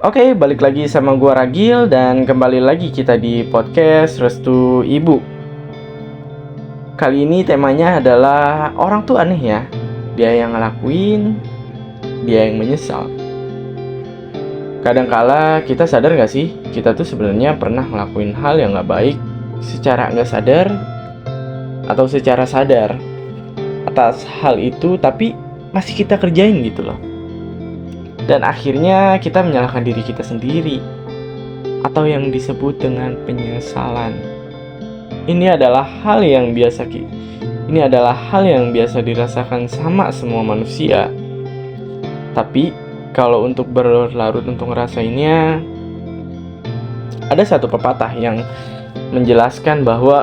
Oke, balik lagi sama gua Ragil dan kembali lagi kita di podcast Restu Ibu. Kali ini temanya adalah orang tuh aneh ya. Dia yang ngelakuin, dia yang menyesal. Kadangkala kita sadar gak sih, kita tuh sebenarnya pernah ngelakuin hal yang gak baik secara gak sadar atau secara sadar atas hal itu, tapi masih kita kerjain gitu loh. Dan akhirnya kita menyalahkan diri kita sendiri, atau yang disebut dengan penyesalan. Ini adalah hal yang biasa dirasakan sama semua manusia. Tapi kalau untuk berlarut untuk ngerasainnya, ada satu pepatah yang menjelaskan bahwa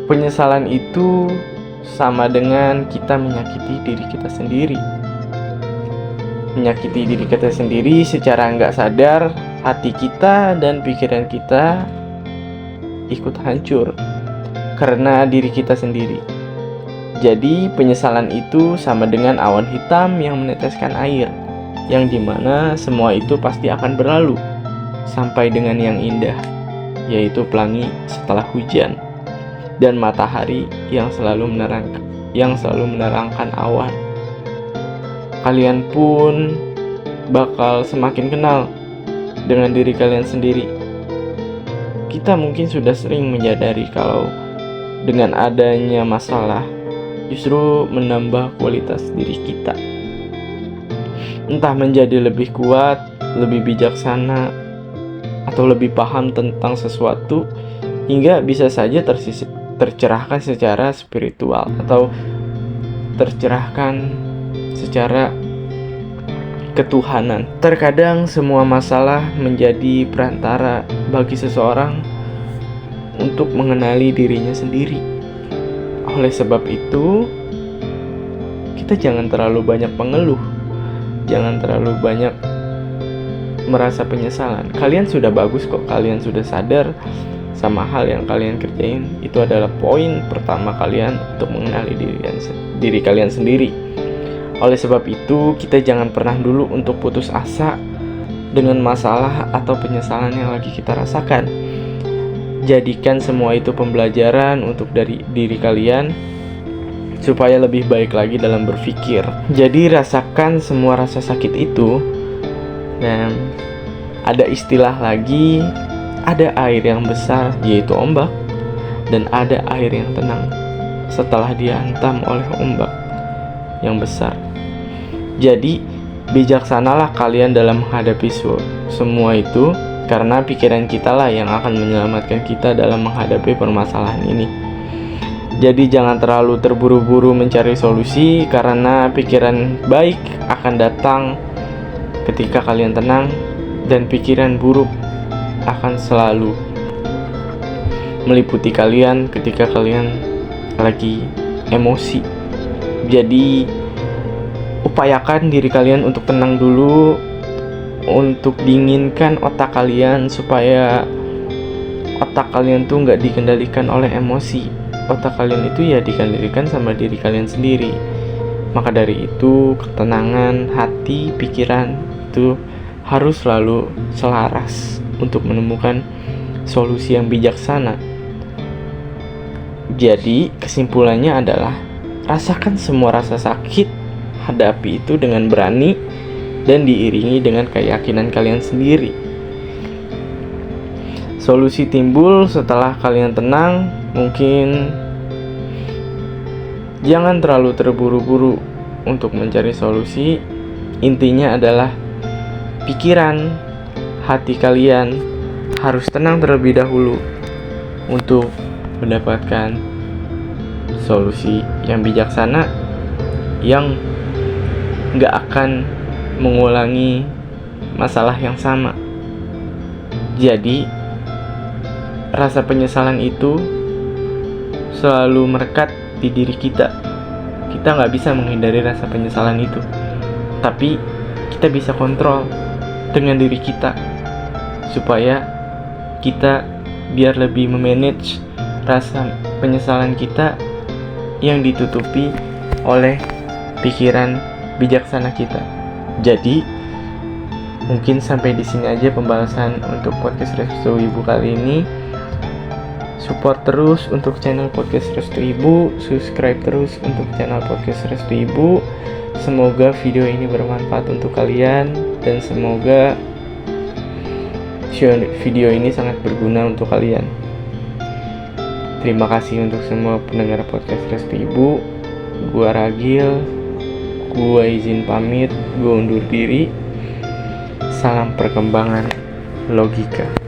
penyesalan itu sama dengan kita menyakiti diri kita sendiri. Menyakiti diri kita sendiri secara nggak sadar, hati kita dan pikiran kita ikut hancur karena diri kita sendiri. Jadi penyesalan itu sama dengan awan hitam yang meneteskan air, yang dimana semua itu pasti akan berlalu sampai dengan yang indah, yaitu pelangi setelah hujan dan matahari yang selalu menerangkan awan. Kalian pun bakal semakin kenal dengan diri kalian sendiri. Kita mungkin sudah sering menyadari kalau dengan adanya masalah justru menambah kualitas diri kita. Entah menjadi lebih kuat, lebih bijaksana, atau lebih paham tentang sesuatu, hingga bisa saja tercerahkan secara spiritual atau tercerahkan secara ketuhanan. Terkadang semua masalah menjadi perantara bagi seseorang untuk mengenali dirinya sendiri. Oleh sebab itu, kita jangan terlalu banyak mengeluh, jangan terlalu banyak merasa penyesalan. Kalian sudah bagus kok, kalian sudah sadar sama hal yang kalian kerjain. Itu adalah poin pertama kalian untuk mengenali diri kalian sendiri. Oleh sebab itu, kita jangan pernah dulu untuk putus asa dengan masalah atau penyesalan yang lagi kita rasakan. Jadikan semua itu pembelajaran untuk dari diri kalian supaya lebih baik lagi dalam berpikir. Jadi rasakan semua rasa sakit itu. Dan ada istilah lagi, ada air yang besar yaitu ombak, dan ada air yang tenang setelah dihantam oleh ombak yang besar. Jadi bijaksanalah kalian dalam menghadapi semua itu, karena pikiran kita lah yang akan menyelamatkan kita dalam menghadapi permasalahan ini. Jadi jangan terlalu terburu-buru mencari solusi, karena pikiran baik akan datang ketika kalian tenang, dan pikiran buruk akan selalu meliputi kalian ketika kalian lagi emosi. Jadi upayakan diri kalian untuk tenang dulu, untuk dinginkan otak kalian supaya otak kalian tuh nggak dikendalikan oleh emosi. Otak kalian itu ya dikendalikan sama diri kalian sendiri. Maka dari itu, ketenangan hati, pikiran itu harus selalu selaras untuk menemukan solusi yang bijaksana. Jadi kesimpulannya adalah, rasakan semua rasa sakit, hadapi itu dengan berani dan diiringi dengan keyakinan kalian sendiri. Solusi timbul setelah kalian tenang. Mungkin jangan terlalu terburu-buru untuk mencari solusi. Intinya adalah pikiran, hati kalian harus tenang terlebih dahulu untuk mendapatkan solusi yang bijaksana yang nggak akan mengulangi masalah yang sama. Jadi rasa penyesalan itu selalu merekat di diri kita. Kita nggak bisa menghindari rasa penyesalan itu, tapi kita bisa kontrol dengan diri kita supaya kita biar lebih memanage rasa penyesalan kita yang ditutupi oleh pikiran bijaksana kita. Jadi Mungkin sampai di sini aja pembahasan untuk podcast Restu Ibu kali ini. Support terus untuk channel podcast Restu Ibu, subscribe terus untuk channel podcast Restu Ibu. Semoga video ini bermanfaat untuk kalian dan semoga video ini sangat berguna untuk kalian. Terima kasih untuk semua pendengar podcast Restu Ibu. Gua Ragil, gua izin pamit, gua undur diri. Salam perkembangan logika.